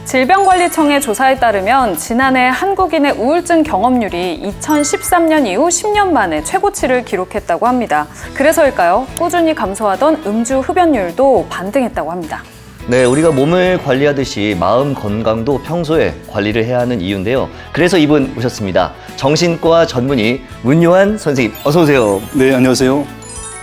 질병관리청의 조사에 따르면 지난해 한국인의 우울증 경험률이 2013년 이후 10년 만에 최고치를 기록했다고 합니다. 그래서일까요? 꾸준히 감소하던 음주 흡연율도 반등했다고 합니다. 네, 우리가 몸을 관리하듯이 마음 건강도 평소에 관리를 해야 하는 이유인데요. 그래서 이분 모셨습니다. 정신과 전문의 문요한 선생님, 어서 오세요. 네, 안녕하세요.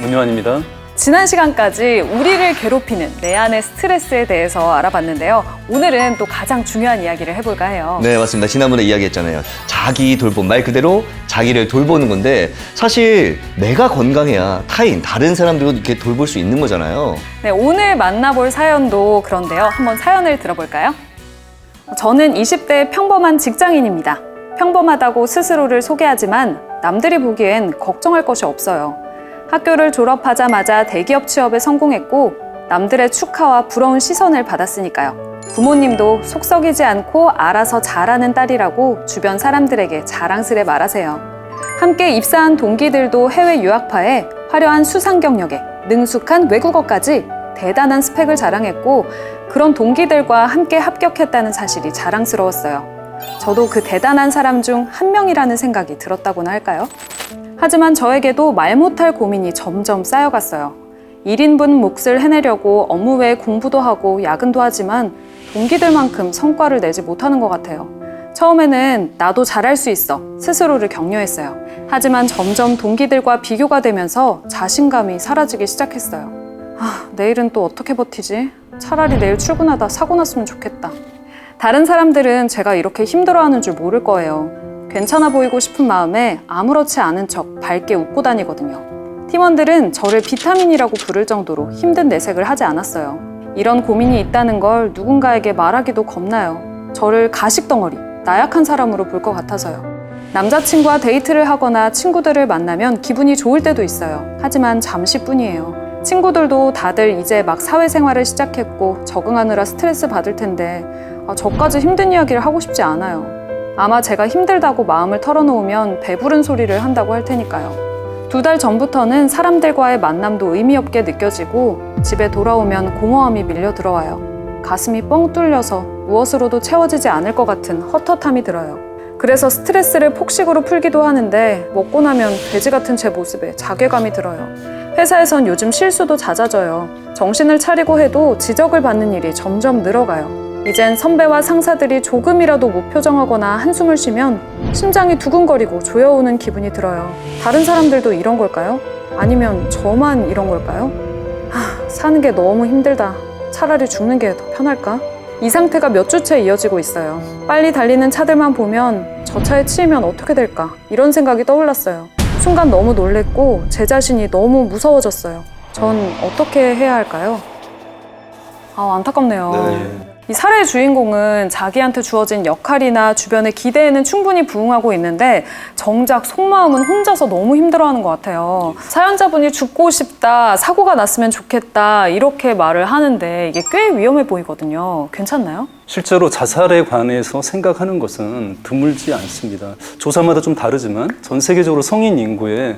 문요한입니다. 지난 시간까지 우리를 괴롭히는 내 안의 스트레스에 대해서 알아봤는데요. 오늘은 또 가장 중요한 이야기를 해볼까 해요. 네, 맞습니다. 지난번에 이야기했잖아요. 자기 돌봄, 말 그대로 자기를 돌보는 건데 사실 내가 건강해야 다른 사람들도 이렇게 돌볼 수 있는 거잖아요. 네, 오늘 만나볼 사연도 그런데요. 한번 사연을 들어볼까요? 저는 20대 평범한 직장인입니다. 평범하다고 스스로를 소개하지만 남들이 보기엔 걱정할 것이 없어요. 학교를 졸업하자마자 대기업 취업에 성공했고 남들의 축하와 부러운 시선을 받았으니까요. 부모님도 속 썩이지 않고 알아서 잘하는 딸이라고 주변 사람들에게 자랑스레 말하세요. 함께 입사한 동기들도 해외 유학파에 화려한 수상 경력에 능숙한 외국어까지 대단한 스펙을 자랑했고 그런 동기들과 함께 합격했다는 사실이 자랑스러웠어요. 저도 그 대단한 사람 중 한 명이라는 생각이 들었다고나 할까요? 하지만 저에게도 말 못할 고민이 점점 쌓여갔어요. 1인분 몫을 해내려고 업무 외에 공부도 하고 야근도 하지만 동기들만큼 성과를 내지 못하는 것 같아요. 처음에는 나도 잘할 수 있어 스스로를 격려했어요. 하지만 점점 동기들과 비교가 되면서 자신감이 사라지기 시작했어요. 내일은 또 어떻게 버티지? 차라리 내일 출근하다 사고 났으면 좋겠다. 다른 사람들은 제가 이렇게 힘들어하는 줄 모를 거예요. 괜찮아 보이고 싶은 마음에 아무렇지 않은 척 밝게 웃고 다니거든요. 팀원들은 저를 비타민이라고 부를 정도로 힘든 내색을 하지 않았어요. 이런 고민이 있다는 걸 누군가에게 말하기도 겁나요. 저를 가식덩어리, 나약한 사람으로 볼 것 같아서요. 남자친구와 데이트를 하거나 친구들을 만나면 기분이 좋을 때도 있어요. 하지만 잠시뿐이에요. 친구들도 다들 이제 막 사회생활을 시작했고 적응하느라 스트레스 받을 텐데 저까지 힘든 이야기를 하고 싶지 않아요. 아마 제가 힘들다고 마음을 털어놓으면 배부른 소리를 한다고 할 테니까요. 2달 전부터는 사람들과의 만남도 의미 없게 느껴지고 집에 돌아오면 공허함이 밀려 들어와요. 가슴이 뻥 뚫려서 무엇으로도 채워지지 않을 것 같은 헛헛함이 들어요. 그래서 스트레스를 폭식으로 풀기도 하는데 먹고 나면 돼지 같은 제 모습에 자괴감이 들어요. 회사에선 요즘 실수도 잦아져요. 정신을 차리고 해도 지적을 받는 일이 점점 늘어가요. 이젠 선배와 상사들이 조금이라도 무표정하거나 한숨을 쉬면 심장이 두근거리고 조여오는 기분이 들어요. 다른 사람들도 이런 걸까요? 아니면 저만 이런 걸까요? 사는 게 너무 힘들다. 차라리 죽는 게 더 편할까? 이 상태가 몇 주째 이어지고 있어요. 빨리 달리는 차들만 보면 저 차에 치이면 어떻게 될까? 이런 생각이 떠올랐어요. 순간 너무 놀랬고 제 자신이 너무 무서워졌어요. 전 어떻게 해야 할까요? 안타깝네요. 네. 이 사례의 주인공은 자기한테 주어진 역할이나 주변의 기대에는 충분히 부응하고 있는데 정작 속마음은 혼자서 너무 힘들어하는 것 같아요. 사연자분이 죽고 싶다, 사고가 났으면 좋겠다 이렇게 말을 하는데 이게 꽤 위험해 보이거든요. 괜찮나요? 실제로 자살에 관해서 생각하는 것은 드물지 않습니다. 조사마다 좀 다르지만 전 세계적으로 성인 인구의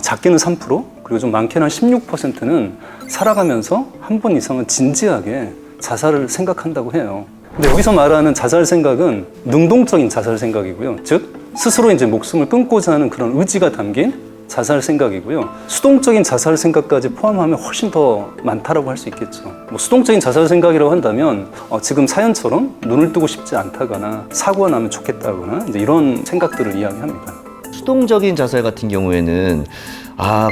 작게는 3% 그리고 좀 많게는 한 16%는 살아가면서 한 번 이상은 진지하게 자살을 생각한다고 해요. 근데 여기서 말하는 자살 생각은 능동적인 자살 생각이고요. 즉 스스로 이제 목숨을 끊고자 하는 그런 의지가 담긴 자살 생각이고요. 수동적인 자살 생각까지 포함하면 훨씬 더 많다라고 할 수 있겠죠. 수동적인 자살 생각이라고 한다면 지금 사연처럼 눈을 뜨고 싶지 않다거나 사고가 나면 좋겠다거나 이제 이런 생각들을 이야기합니다. 수동적인 자살 같은 경우에는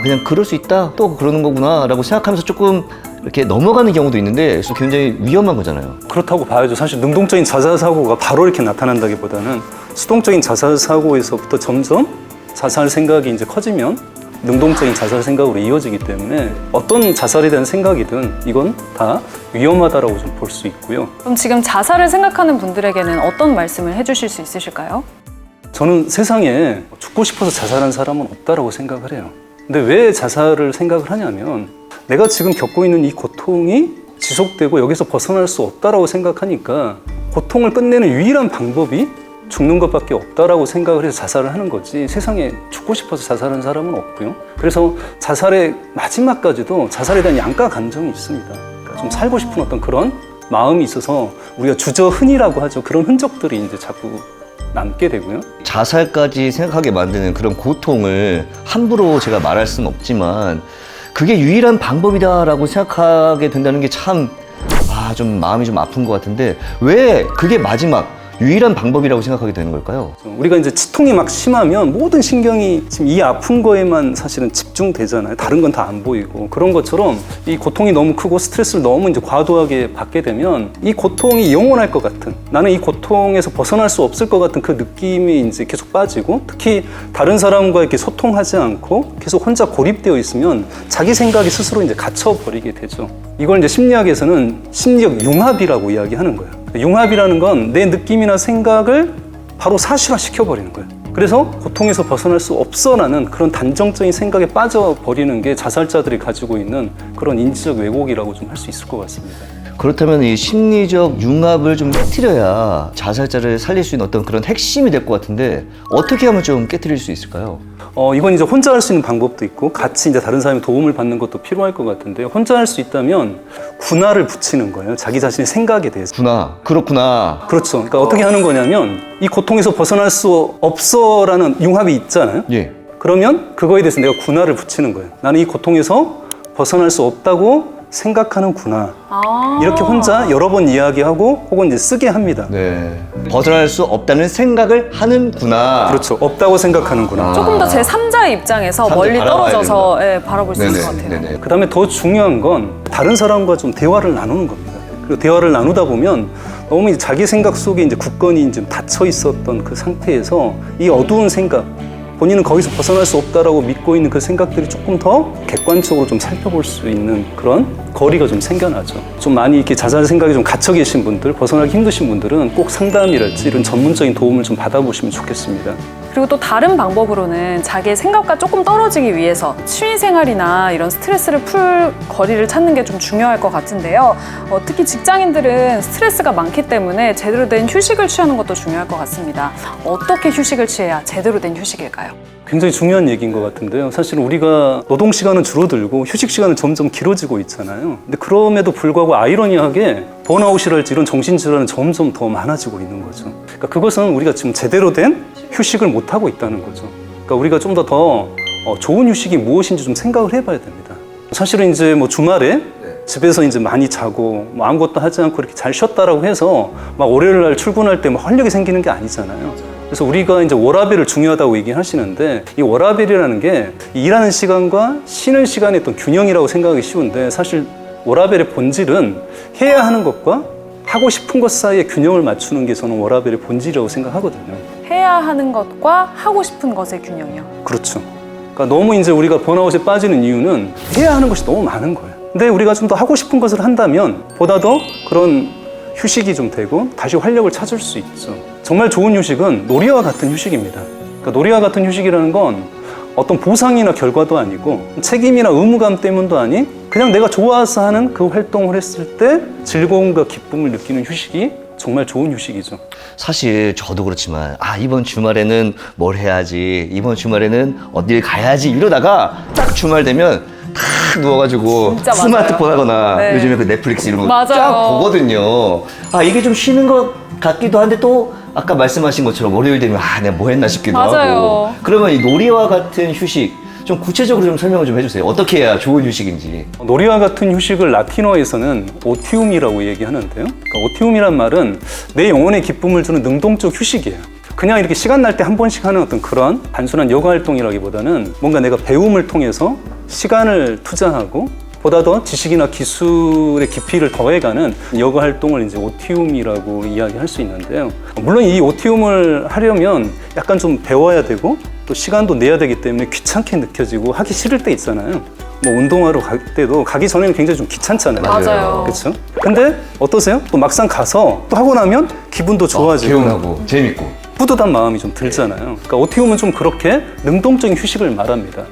그냥 그럴 수 있다, 또 그러는 거구나 라고 생각하면서 조금 이렇게 넘어가는 경우도 있는데 굉장히 위험한 거잖아요. 그렇다고 봐야죠. 사실 능동적인 자살 사고가 바로 이렇게 나타난다기보다는 수동적인 자살 사고에서부터 점점 자살 생각이 이제 커지면 능동적인 자살 생각으로 이어지기 때문에 어떤 자살에 대한 생각이든 이건 다 위험하다라고 좀 볼 수 있고요. 그럼 지금 자살을 생각하는 분들에게는 어떤 말씀을 해주실 수 있으실까요? 저는 세상에 죽고 싶어서 자살한 사람은 없다라고 생각을 해요. 근데 왜 자살을 생각을 하냐면 내가 지금 겪고 있는 이 고통이 지속되고 여기서 벗어날 수 없다라고 생각하니까 고통을 끝내는 유일한 방법이 죽는 것밖에 없다라고 생각을 해서 자살을 하는 거지 세상에 죽고 싶어서 자살하는 사람은 없고요. 그래서 자살의 마지막까지도 자살에 대한 양가 감정이 있습니다. 그러니까 좀 살고 싶은 어떤 그런 마음이 있어서 우리가 주저흔이라고 하죠. 그런 흔적들이 이제 자꾸 남게 되고요. 자살까지 생각하게 만드는 그런 고통을 함부로 제가 말할 수는 없지만 그게 유일한 방법이다라고 생각하게 된다는 게 참, 좀 마음이 좀 아픈 것 같은데 왜 그게 마지막 유일한 방법이라고 생각하게 되는 걸까요? 우리가 이제 치통이 막 심하면 모든 신경이 지금 이 아픈 거에만 사실은 집중되잖아요. 다른 건 다 안 보이고. 그런 것처럼 이 고통이 너무 크고 스트레스를 너무 이제 과도하게 받게 되면 이 고통이 영원할 것 같은, 나는 이 고통에서 벗어날 수 없을 것 같은 그 느낌이 이제 계속 빠지고, 특히 다른 사람과 이렇게 소통하지 않고 계속 혼자 고립되어 있으면 자기 생각이 스스로 이제 갇혀버리게 되죠. 이걸 이제 심리학에서는 심리적 융합이라고 이야기하는 거예요. 융합이라는 건 내 느낌이나 생각을 바로 사실화 시켜버리는 거예요. 그래서 고통에서 벗어날 수 없어라는 그런 단정적인 생각에 빠져버리는 게 자살자들이 가지고 있는 그런 인지적 왜곡이라고 좀 할 수 있을 것 같습니다. 그렇다면 이 심리적 융합을 좀 깨트려야 자살자를 살릴 수 있는 어떤 그런 핵심이 될 것 같은데 어떻게 하면 좀 깨트릴 수 있을까요? 이건 이제 혼자 할 수 있는 방법도 있고 같이 이제 다른 사람의 도움을 받는 것도 필요할 것 같은데요. 혼자 할 수 있다면 군화를 붙이는 거예요. 자기 자신의 생각에 대해서. 그렇구나. 그렇죠. 그러니까 어떻게 하는 거냐면 이 고통에서 벗어날 수 없어라는 융합이 있잖아요. 예. 그러면 그거에 대해서 내가 군화를 붙이는 거예요. 나는 이 고통에서 벗어날 수 없다고 생각하는구나. 이렇게 혼자 여러 번 이야기하고 혹은 이제 쓰게 합니다. 네. 벗어날 수 없다는 생각을 하는구나. 그렇죠. 없다고 생각하는구나. 조금 더 제3자의 입장에서 사람들 멀리 바라봐야 떨어져서 바라볼 수 있을 것 같아요. 네네. 그다음에 더 중요한 건 다른 사람과 좀 대화를 나누는 겁니다. 그리고 대화를 나누다 보면 너무 이제 자기 생각 속에 이제 굳건히 이제 닫혀 있었던 그 상태에서 이 어두운 생각, 본인은 거기서 벗어날 수 없다라고 믿고 있는 그 생각들이 조금 더 객관적으로 좀 살펴볼 수 있는 그런 거리가 좀 생겨나죠. 좀 많이 이렇게 자살 생각에 좀 갇혀 계신 분들, 벗어나기 힘드신 분들은 꼭 상담이랄지 이런 전문적인 도움을 좀 받아보시면 좋겠습니다. 그리고 또 다른 방법으로는 자기의 생각과 조금 떨어지기 위해서 취미생활이나 이런 스트레스를 풀 거리를 찾는 게 좀 중요할 것 같은데요. 특히 직장인들은 스트레스가 많기 때문에 제대로 된 휴식을 취하는 것도 중요할 것 같습니다. 어떻게 휴식을 취해야 제대로 된 휴식일까요? 굉장히 중요한 얘기인 것 같은데요. 사실 우리가 노동 시간은 줄어들고 휴식 시간은 점점 길어지고 있잖아요. 근데 그럼에도 불구하고 아이러니하게 번아웃이랄지 이런 정신질환은 점점 더 많아지고 있는 거죠. 그러니까 그것은 우리가 지금 제대로 된 휴식을 못 하고 있다는 거죠. 그러니까 우리가 좀 더 좋은 휴식이 무엇인지 좀 생각을 해봐야 됩니다. 사실은 이제 뭐 주말에 집에서 이제 많이 자고 뭐 아무것도 하지 않고 이렇게 잘 쉬었다라고 해서 막 월요일 날 출근할 때 막 활력이 생기는 게 아니잖아요. 그래서 우리가 이제 워라밸을 중요하다고 얘기하시는데 이 워라밸이라는 게 일하는 시간과 쉬는 시간의 어떤 균형이라고 생각하기 쉬운데 사실 워라밸의 본질은 해야 하는 것과 하고 싶은 것 사이에 균형을 맞추는 게 저는 워라밸의 본질이라고 생각하거든요. 해야 하는 것과 하고 싶은 것의 균형이요. 그렇죠. 그러니까 너무 이제 우리가 번아웃에 빠지는 이유는 해야 하는 것이 너무 많은 거예요. 근데 우리가 좀 더 하고 싶은 것을 한다면 보다 더 그런 휴식이 좀 되고 다시 활력을 찾을 수 있죠. 정말 좋은 휴식은 놀이와 같은 휴식입니다. 그러니까 놀이와 같은 휴식이라는 건 어떤 보상이나 결과도 아니고 책임이나 의무감 때문도 아닌 그냥 내가 좋아서 하는 그 활동을 했을 때 즐거움과 기쁨을 느끼는 휴식이 정말 좋은 휴식이죠. 사실 저도 그렇지만 이번 주말에는 뭘 해야지, 이번 주말에는 어딜 가야지 이러다가 딱 주말 되면 탁 누워가지고 진짜 스마트폰 맞아요. 하거나 네. 요즘에 그 넷플릭스 이런 거 맞아요. 쫙 보거든요. 이게 좀 쉬는 것 같기도 한데 또 아까 말씀하신 것처럼 월요일 되면 내가 뭐 했나 싶기도 맞아요. 하고. 그러면 이 놀이와 같은 휴식 좀 구체적으로 좀 설명을 좀 해주세요. 어떻게 해야 좋은 휴식인지. 놀이와 같은 휴식을 라틴어에서는 오티움이라고 얘기하는데요. 그러니까 오티움이란 말은 내 영혼에 기쁨을 주는 능동적 휴식이에요. 그냥 이렇게 시간 날 때 한 번씩 하는 어떤 그런 단순한 여가 활동이라기보다는 뭔가 내가 배움을 통해서 시간을 투자하고 보다 더 지식이나 기술의 깊이를 더해가는 여가 활동을 이제 오티움이라고 이야기할 수 있는데요. 물론 이 오티움을 하려면 약간 좀 배워야 되고 또 시간도 내야 되기 때문에 귀찮게 느껴지고 하기 싫을 때 있잖아요. 뭐 운동하러 갈 때도 가기 전에는 굉장히 좀 귀찮잖아요. 맞아요. 그렇죠? 근데 어떠세요? 또 막상 가서 또 하고 나면 기분도 좋아지고 개운하고 재밌고 뿌듯한 마음이 좀 들잖아요. 그러니까 오티움은 좀 그렇게 능동적인 휴식을 말합니다.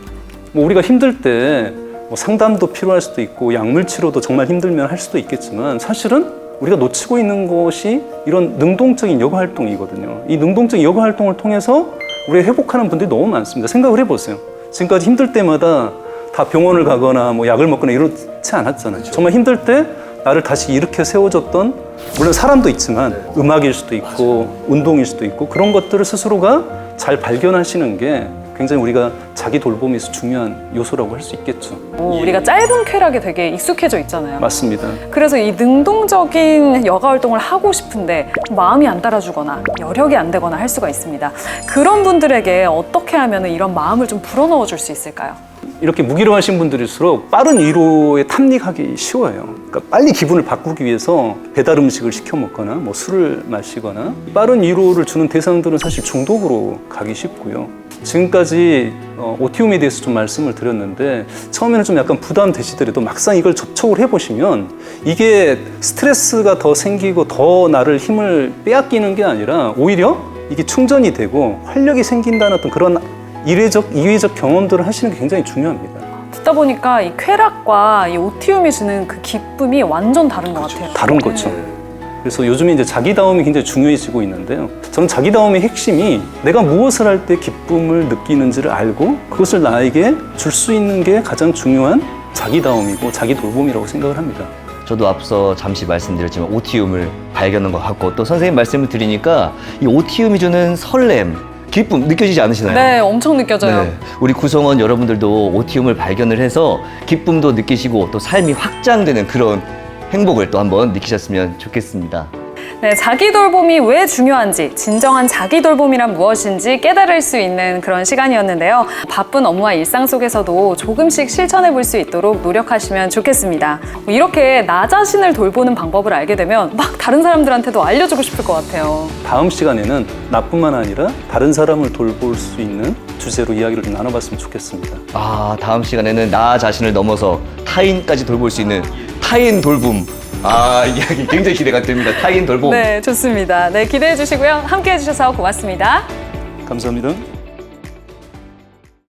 뭐 우리가 힘들 때 뭐 상담도 필요할 수도 있고 약물 치료도 정말 힘들면 할 수도 있겠지만 사실은 우리가 놓치고 있는 것이 이런 능동적인 여가 활동이거든요. 이 능동적인 여가 활동을 통해서 우리가 회복하는 분들이 너무 많습니다. 생각을 해보세요. 지금까지 힘들 때마다 다 병원을 가거나 뭐 약을 먹거나 이러지 않았잖아요. 정말 힘들 때 나를 다시 일으켜 세워줬던, 물론 사람도 있지만 음악일 수도 있고 운동일 수도 있고, 그런 것들을 스스로가 잘 발견하시는 게 굉장히 우리가 자기 돌봄에서 중요한 요소라고 할 수 있겠죠. 우리가 짧은 쾌락에 되게 익숙해져 있잖아요. 맞습니다. 그래서 이 능동적인 여가 활동을 하고 싶은데 마음이 안 따라주거나 여력이 안 되거나 할 수가 있습니다. 그런 분들에게 어떻게 하면 이런 마음을 좀 불어넣어 줄 수 있을까요? 이렇게 무기력하신 분들일수록 빠른 위로에 탐닉하기 쉬워요. 그러니까 빨리 기분을 바꾸기 위해서 배달 음식을 시켜 먹거나 뭐 술을 마시거나, 빠른 위로를 주는 대상들은 사실 중독으로 가기 쉽고요. 지금까지 오티움에 대해서 좀 말씀을 드렸는데, 처음에는 좀 약간 부담되시더라도 막상 이걸 접촉을 해보시면 이게 스트레스가 더 생기고 더 나를 힘을 빼앗기는 게 아니라 오히려 이게 충전이 되고 활력이 생긴다는 어떤 그런 이외적 경험들을 하시는 게 굉장히 중요합니다. 듣다 보니까 이 쾌락과 이 오티움이 주는 그 기쁨이 완전 다른 것 같아요. 다른 거죠. 그래서 요즘에 이제 자기다움이 굉장히 중요해지고 있는데요. 저는 자기다움의 핵심이 내가 무엇을 할 때 기쁨을 느끼는지를 알고 그것을 나에게 줄 수 있는 게 가장 중요한 자기다움이고 자기 돌봄이라고 생각을 합니다. 저도 앞서 잠시 말씀드렸지만 오티움을 발견한 것 같고, 또 선생님 말씀을 드리니까 이 오티움이 주는 설렘, 기쁨 느껴지지 않으시나요? 네, 엄청 느껴져요. 네. 우리 구성원 여러분들도 오티움을 발견을 해서 기쁨도 느끼시고 또 삶이 확장되는 그런 행복을 또 한번 느끼셨으면 좋겠습니다. 네, 자기 돌봄이 왜 중요한지, 진정한 자기 돌봄이란 무엇인지 깨달을 수 있는 그런 시간이었는데요. 바쁜 업무와 일상 속에서도 조금씩 실천해 볼 수 있도록 노력하시면 좋겠습니다. 이렇게 나 자신을 돌보는 방법을 알게 되면 막 다른 사람들한테도 알려주고 싶을 것 같아요. 다음 시간에는 나뿐만 아니라 다른 사람을 돌볼 수 있는 주제로 이야기를 좀 나눠봤으면 좋겠습니다. 다음 시간에는 나 자신을 넘어서 타인까지 돌볼 수 있는 타인 돌봄. 이야기 굉장히 기대가 됩니다. 타인 돌봄. 네, 좋습니다. 네, 기대해 주시고요. 함께 해주셔서 고맙습니다. 감사합니다.